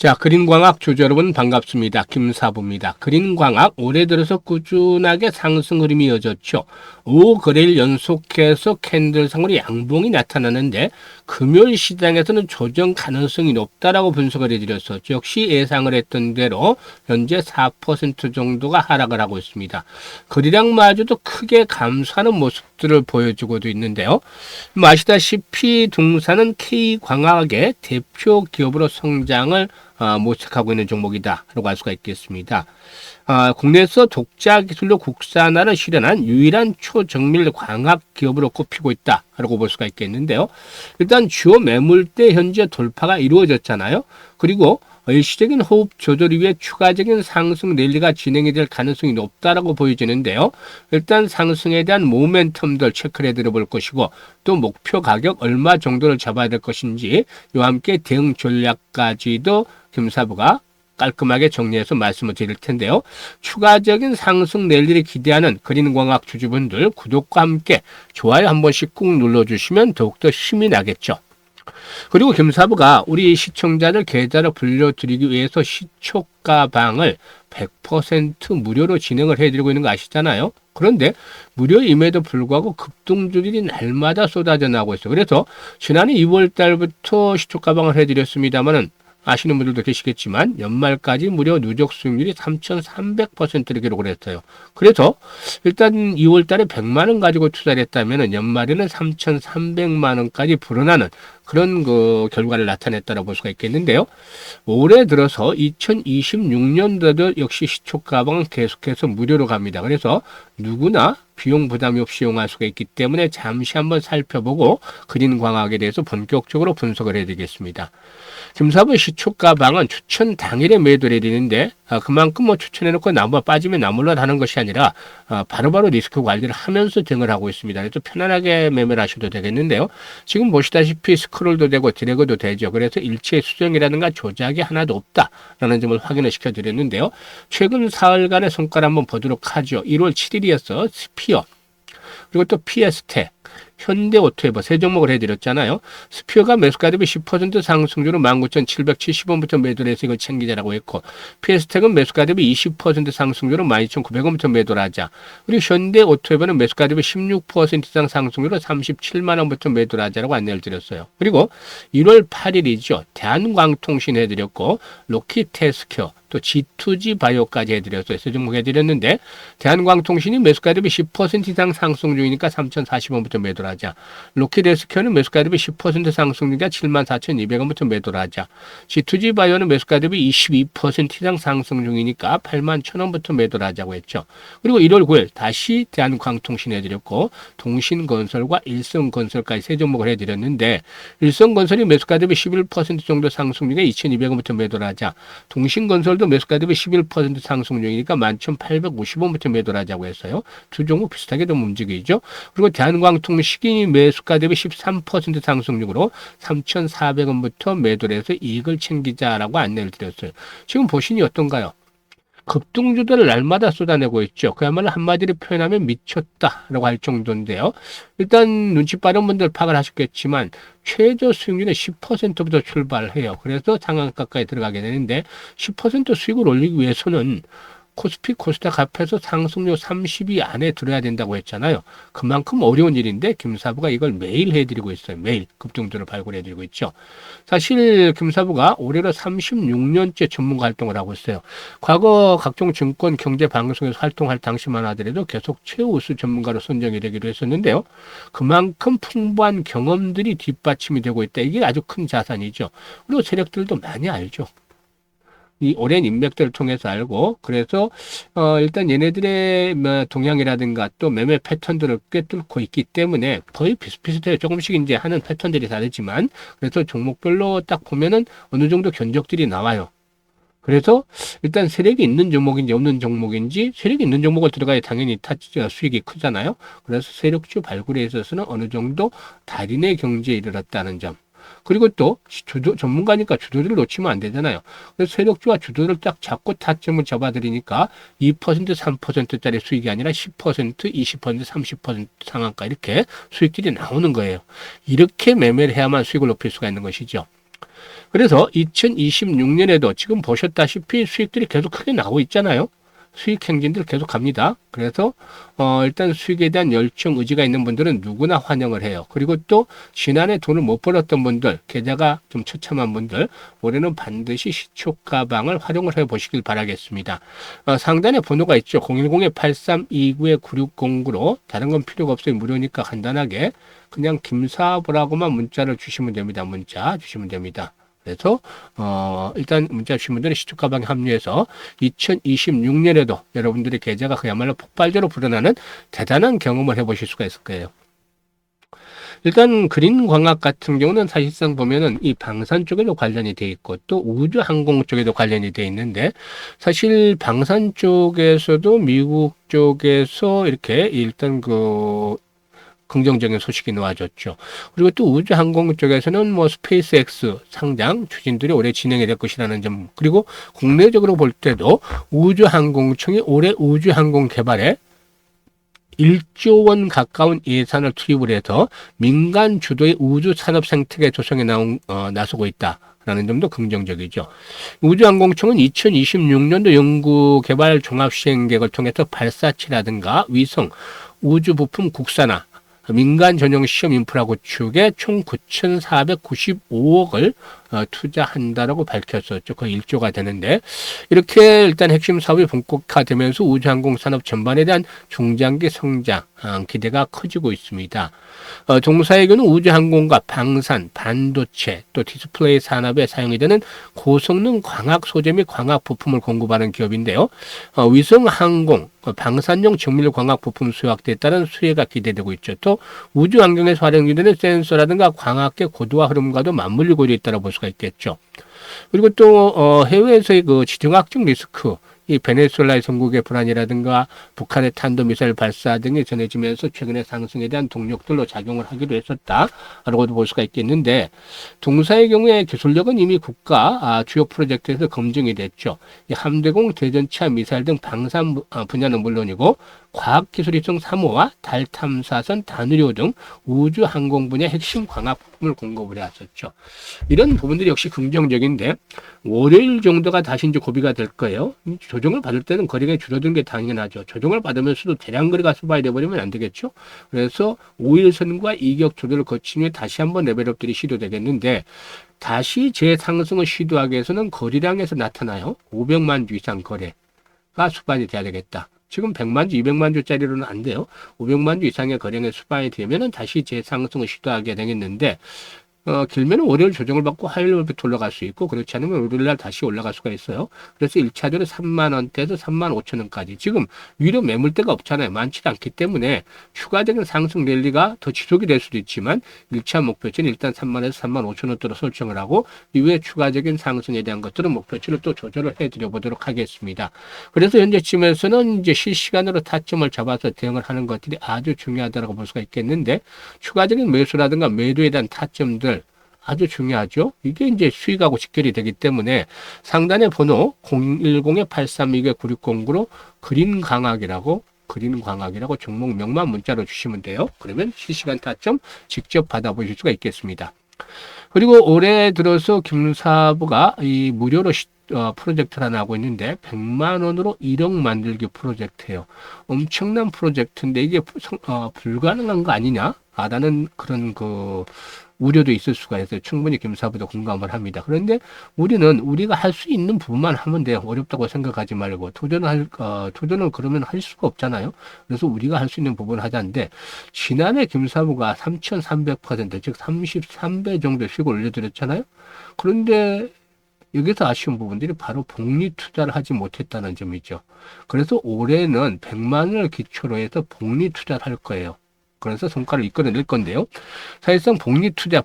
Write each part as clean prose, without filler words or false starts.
자, 그린광학 주주 여러분 반갑습니다. 김사부입니다. 그린광학 올해 들어서 꾸준하게 상승 흐름이 이어졌죠. 5거래일 연속해서 캔들상으로 양봉이 나타나는데 금요일 시장에서는 조정 가능성이 높다라고 분석을 해드렸었죠. 역시 예상을 했던 대로 현재 4% 정도가 하락을 하고 있습니다. 거래량마저도 크게 감소하는 모습들을 보여주고도 있는데요. 아시다시피 동사는 K광학의 대표 기업으로 성장을 모색하고 있는 종목이다라고 할 수가 있겠습니다. 국내에서 독자 기술로 국산화를 실현한 유일한 초정밀 광학 기업으로 꼽히고 있다라고 볼 수가 있겠는데요. 일단 주요 매물대 현재 돌파가 이루어졌잖아요. 그리고 일시적인 호흡 조절 이후에 추가적인 상승 랠리가 진행이 될 가능성이 높다라고 보여지는데요. 일단 상승에 대한 모멘텀들 체크를 해드려 볼 것이고 또 목표 가격 얼마 정도를 잡아야 될 것인지 이와 함께 대응 전략까지도 김사부가 깔끔하게 정리해서 말씀을 드릴 텐데요. 추가적인 상승 랠리를 기대하는 그린광학 주주분들 구독과 함께 좋아요 한 번씩 꾹 눌러주시면 더욱더 힘이 나겠죠. 그리고 김사부가 우리 시청자들 계좌를 불려드리기 위해서 시초가방을 100% 무료로 진행을 해드리고 있는 거 아시잖아요. 그런데 무료임에도 불구하고 급등주들이 날마다 쏟아져 나오고 있어요. 그래서 지난해 2월 달부터 시초가방을 해드렸습니다만은 아시는 분들도 계시겠지만 연말까지 무려 누적 수익률이 3,300%를 기록을 했어요. 그래서 일단 2월 달에 100만 원 가지고 투자를 했다면 연말에는 3,300만 원까지 불어나는 그런 그 결과를 나타냈다고 볼 수가 있겠는데요. 올해 들어서 2026년도도 역시 시초가방은 계속해서 무료로 갑니다. 그래서 누구나 비용 부담이 없이 이용할 수가 있기 때문에 잠시 한번 살펴보고 그린광학에 대해서 본격적으로 분석을 해드리겠습니다. 김사부 시초가방은 추천 당일에 매도를 해드리는데 그만큼 추천해놓고 나무가 빠지면 나물러 하는 것이 아니라 바로바로 리스크 관리를 하면서 대응을 하고 있습니다. 그래서 편안하게 매매를 하셔도 되겠는데요. 지금 보시다시피 스크롤도 되고 드래그도 되죠. 그래서 일체 수정이라든가 조작이 하나도 없다라는 점을 확인을 시켜드렸는데요. 최근 사흘간의 성과를 한번 보도록 하죠. 1월 7일이었어. 스피어 그리고 또 피에스텍 현대오토에버 세 종목을 해드렸잖아요. 스피어가 매수가 대비 10% 상승률로 19,770원부터 매도를 해서 이걸 챙기자라고 했고 피에스텍은 매수가 대비 20% 상승률로 12,900원부터 매도를 하자. 그리고 현대오토에버는 매수가 대비 16% 이상 상승률로 37만 원부터 매도를 하자라고 안내를 드렸어요. 그리고 1월 8일이죠. 대한광통신 해드렸고 로키테스큐어 또 G2G 바이오까지 해드렸어요. 세 종목 해드렸는데 대한광통신이 매수가 대비 10% 이상 상승 중이니까 3,040원부터 매도를 하자. 로키데스큐어는 매수가 대비 10% 상승 중이니까 74,200원부터 매도를 하자. G2G 바이오는 매수가 대비 22% 이상 상승 중이니까 81,000원부터 매도를 하자고 했죠. 그리고 1월 9일 다시 대한광통신 해드렸고 동신건설과 일성건설까지 세 종목을 해드렸는데 일성건설이 매수가 대비 11% 정도 상승 중에 2,200원부터 매도를 하자. 동신건설도 매수가 대비 11% 상승 중이니까 11,850원부터 매도를 하자고 했어요. 두 종목 비슷하게 좀 움직이죠. 그리고 대한광통식이 매수가 대비 13% 상승 중으로 3,400원부터 매도를 해서 이익을 챙기자라고 안내를 드렸어요. 지금 보시니 어떤가요? 급등주들을 날마다 쏟아내고 있죠. 그야말로 한마디로 표현하면 미쳤다라고 할 정도인데요. 일단 눈치 빠른 분들 파악을 하셨겠지만 최저 수익률의 10%부터 출발해요. 그래서 상한가까지 들어가게 되는데 10% 수익을 올리기 위해서는 코스피 코스닥 앞에서 상승률 30위 안에 들어야 된다고 했잖아요. 그만큼 어려운 일인데 김사부가 이걸 매일 해드리고 있어요. 매일 급등주를 발굴해드리고 있죠. 사실 김사부가 올해로 36년째 전문가 활동을 하고 있어요. 과거 각종 증권 경제 방송에서 활동할 당시만 하더라도 계속 최우수 전문가로 선정이 되기도 했었는데요. 그만큼 풍부한 경험들이 뒷받침이 되고 있다. 이게 아주 큰 자산이죠. 그리고 세력들도 많이 알죠. 이 오랜 인맥들을 통해서 알고 그래서 일단 얘네들의 동향이라든가 또 매매 패턴들을 꿰뚫고 있기 때문에 거의 비슷비슷해요. 조금씩 이제 하는 패턴들이 다르지만 그래서 종목별로 딱 보면은 어느 정도 견적들이 나와요. 그래서 일단 세력이 있는 종목인지 없는 종목인지 세력이 있는 종목을 들어가야 당연히 수익이 크잖아요. 그래서 세력주 발굴에 있어서는 어느 정도 달인의 경지에 이르렀다는 점. 그리고 또 전문가니까 주도를 놓치면 안 되잖아요. 그래서 세력주와 주도를 딱 잡고 타점을 잡아드리니까 2% 3%짜리 수익이 아니라 10% 20% 30% 상한가 이렇게 수익들이 나오는 거예요. 이렇게 매매를 해야만 수익을 높일 수가 있는 것이죠. 그래서 2026년에도 지금 보셨다시피 수익들이 계속 크게 나오고 있잖아요. 수익 행진들 계속 갑니다. 그래서 일단 수익에 대한 열정, 의지가 있는 분들은 누구나 환영을 해요. 그리고 또 지난해 돈을 못 벌었던 분들, 계좌가 좀 처참한 분들, 올해는 반드시 시초가방을 활용을 해보시길 바라겠습니다. 상단에 번호가 있죠. 010-8329-9609로 다른 건 필요가 없어요. 무료니까 간단하게 그냥 김사부라고만 문자를 주시면 됩니다. 문자 주시면 됩니다. 그래서 일단 문자 주신 분들은 시초가방에 합류해서 2026년에도 여러분들의 계좌가 그야말로 폭발적으로 불어나는 대단한 경험을 해보실 수가 있을 거예요. 일단 그린광학 같은 경우는 사실상 보면은 이 방산 쪽에도 관련이 돼 있고 또 우주항공 쪽에도 관련이 돼 있는데, 사실 방산 쪽에서도 미국 쪽에서 이렇게 일단 긍정적인 소식이 나와줬죠. 그리고 또 우주항공 쪽에서는 뭐 스페이스X 상장 추진들이 올해 진행이 될 것이라는 점, 그리고 국내적으로 볼 때도 우주항공청이 올해 우주항공 개발에 1조 원 가까운 예산을 투입을 해서 민간 주도의 우주 산업 생태계 조성에 나서고 있다. 라는 점도 긍정적이죠. 우주항공청은 2026년도 연구개발 종합시행계획을 통해서 발사체라든가 위성, 우주 부품 국산화, 민간 전용 시험 인프라 구축에 총 9,495억을 투자한다라고 밝혔었죠. 거의 1조가 되는데, 이렇게 일단 핵심 사업이 본격화되면서 우주항공 산업 전반에 대한 중장기 성장 기대가 커지고 있습니다. 동사에게는 우주항공과 방산, 반도체, 또 디스플레이 산업에 사용이 되는 고성능 광학 소재 및 광학 부품을 공급하는 기업인데요. 위성항공, 방산용 정밀 광학 부품 수요 확대에 따른 수혜가 기대되고 있죠. 또 우주 환경에서 활용이 되는 센서라든가 광학계 고도화 흐름과도 맞물리고 있다고 볼 수가 있겠죠. 그리고 또 해외에서의 그 지정학적 리스크, 이 베네수엘라의 전국의 불안이라든가 북한의 탄도미사일 발사 등이 전해지면서 최근에 상승에 대한 동력들로 작용을 하기도 했었다라고도 볼 수가 있겠는데, 동사의 경우에 기술력은 이미 국가 주요 프로젝트에서 검증이 됐죠. 이 함대공, 대전차, 미사일 등 방산 분야는 물론이고 과학기술위성 3호와 달 탐사선, 단위료 등 우주 항공 분야 핵심 광학 부품을 공급을 해왔었죠. 이런 부분들이 역시 긍정적인데, 월요일 정도가 다시 이제 고비가 될 거예요. 조정을 받을 때는 거래가 줄어드는 게 당연하죠. 조정을 받으면서도 대량 거래가 수반이 돼버리면 안 되겠죠. 그래서 5일선과 이격 조절을 거친 후에 다시 한번 레벨업들이 시도되겠는데, 다시 재상승을 시도하기 위해서는 거래량에서 나타나요. 500만 주 이상 거래가 수반이 돼야 되겠다. 지금 100만 주, 200만 주짜리로는 안 돼요. 500만 주 이상의 거래량에 수반이 되면은 다시 재상승을 시도하게 되겠는데, 길면은 월요일 조정을 받고 화요일부터 올라갈 수 있고, 그렇지 않으면 월요일날 다시 올라갈 수가 있어요. 그래서 1차적으로 3만 원대에서 3만 5천 원까지. 지금 위로 매물대가 없잖아요. 많지 않기 때문에 추가적인 상승 랠리가 더 지속이 될 수도 있지만 1차 목표치는 일단 3만에서 3만 5천 원대로 설정을 하고, 이후에 추가적인 상승에 대한 것들은 목표치를 또 조절을 해드려 보도록 하겠습니다. 그래서 현재쯤에서는 이제 실시간으로 타점을 잡아서 대응을 하는 것들이 아주 중요하다고 볼 수가 있겠는데, 추가적인 매수라든가 매도에 대한 타점들 아주 중요하죠. 이게 이제 수익하고 직결이 되기 때문에 상단의 번호 010-832-9609로 그린광학이라고 종목명만 문자로 주시면 돼요. 그러면 실시간 타점 직접 받아보실 수가 있겠습니다. 그리고 올해 들어서 김사부가 이 무료로 프로젝트를 하나 하고 있는데 100만 원으로 1억 만들기 프로젝트예요. 엄청난 프로젝트인데 이게 불가능한 거 아니냐? 라는 그런 우려도 있을 수가 있어요. 충분히 김사부도 공감을 합니다. 그런데 우리가 할 수 있는 부분만 하면 돼요. 어렵다고 생각하지 말고 도전을 그러면 할 수가 없잖아요. 그래서 우리가 할 수 있는 부분을 하자는데, 지난해 김사부가 3,300%, 즉 33배 정도 수익을 올려드렸잖아요. 그런데 여기서 아쉬운 부분들이 바로 복리 투자를 하지 못했다는 점이죠. 그래서 올해는 100만 원을 기초로 해서 복리 투자를 할 거예요. 그래서 성과를 이끌어낼 건데요. 사실상 복리 투자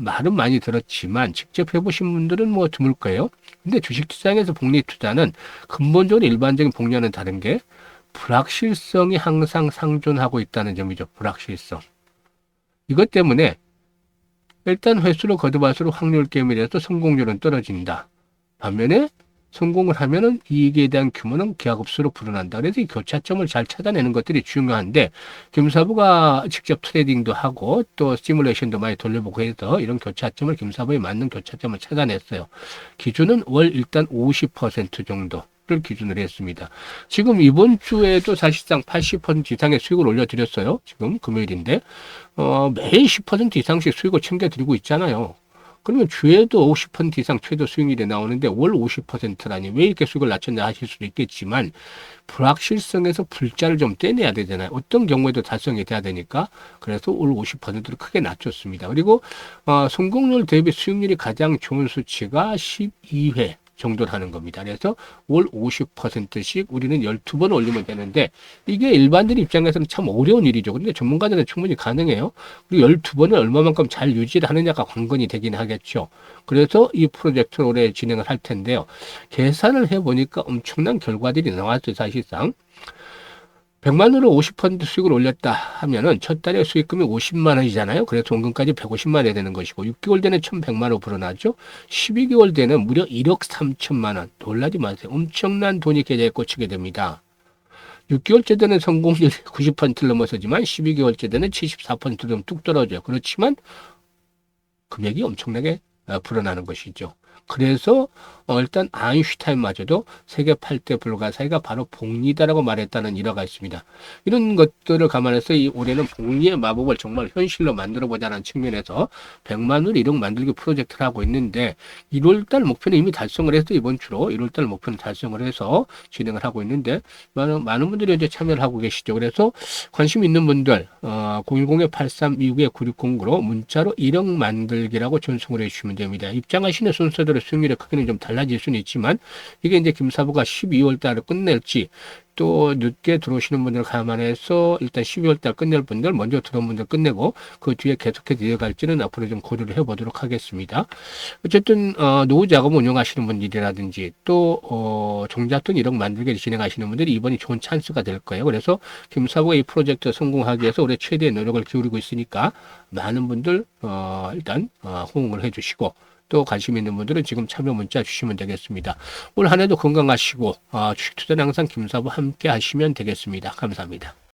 말은 많이 들었지만 직접 해보신 분들은 뭐 드물 거예요. 근데 주식시장에서 복리 투자는 근본적으로 일반적인 복리와는 다른 게 불확실성이 항상 상존하고 있다는 점이죠. 불확실성. 이것 때문에 일단 횟수로 거듭할수록 확률 게임이라서 성공률은 떨어진다. 반면에 성공을 하면은 이익에 대한 규모는 기하급수로 불어난다. 그래서 이 교차점을 잘 찾아내는 것들이 중요한데 김사부가 직접 트레이딩도 하고 또 시뮬레이션도 많이 돌려보고 해서 이런 교차점을 김사부에 맞는 교차점을 찾아냈어요. 기준은 월 일단 50% 정도. 를 기준으로 했습니다. 지금 이번 주에도 사실상 80% 이상의 수익을 올려드렸어요. 지금 금요일인데 매일 10% 이상씩 수익을 챙겨드리고 있잖아요. 그러면 주에도 50% 이상 최저 수익률이 나오는데 월 50%라니 왜 이렇게 수익을 낮췄냐 하실 수도 있겠지만 불확실성에서 불자를 좀 떼내야 되잖아요. 어떤 경우에도 달성이 돼야 되니까 그래서 월 50%를 크게 낮췄습니다. 그리고 성공률 대비 수익률이 가장 좋은 수치가 12회 정도라는 겁니다. 그래서 월 50%씩 우리는 12번 올리면 되는데 이게 일반들 입장에서는 참 어려운 일이죠. 그런데 전문가들은 충분히 가능해요. 그리고 12번을 얼마만큼 잘 유지를 하느냐가 관건이 되긴 하겠죠. 그래서 이 프로젝트를 올해 진행을 할 텐데요. 계산을 해보니까 엄청난 결과들이 나왔어요. 사실상. 100만 원으로 50% 수익을 올렸다 하면은 첫 달에 수익금이 50만 원이잖아요. 그래서 원금까지 150만 원이 되는 것이고 6개월 되는 1,100만 원 불어나죠. 12개월 되는 무려 1억 3천만 원. 놀라지 마세요. 엄청난 돈이 계좌에 꽂히게 됩니다. 6개월째 되는 성공률이 90%를 넘어서지만 12개월째 되는 74%좀 뚝 떨어져요. 그렇지만 금액이 엄청나게 불어나는 것이죠. 그래서 일단 아인슈타인마저도 세계 8대 불가사의가 바로 복리다라고 말했다는 일화가 있습니다. 이런 것들을 감안해서 이 올해는 복리의 마법을 정말 현실로 만들어보자는 측면에서 100만 원 1억 만들기 프로젝트를 하고 있는데 1월달 목표는 이미 달성을 해서 이번 주로 1월달 목표는 달성을 해서 진행을 하고 있는데 많은 분들이 이제 참여를 하고 계시죠. 그래서 관심 있는 분들 010-8326-9609로 문자로 1억 만들기라고 전송을 해주시면 됩니다. 입장하시는 순서대로 수익률의 크기는 좀 달라질 수는 있지만 이게 이제 김사부가 12월 달에 끝낼지 또 늦게 들어오시는 분들 감안해서 일단 12월 달 끝낼 분들 먼저 들어온 분들 끝내고 그 뒤에 계속해서 이어갈지는 앞으로 좀 고려를 해보도록 하겠습니다. 어쨌든 노후 자금 운용하시는 분들이라든지 또 종잣돈 1억 만들기를 진행하시는 분들이 이번이 좋은 찬스가 될 거예요. 그래서 김사부가 이 프로젝트 성공하기 위해서 올해 최대의 노력을 기울이고 있으니까 많은 분들 일단 호응을 해주시고 또 관심 있는 분들은 지금 참여 문자 주시면 되겠습니다. 올 한 해도 건강하시고 주식 투자는 항상 김사부 함께 하시면 되겠습니다. 감사합니다.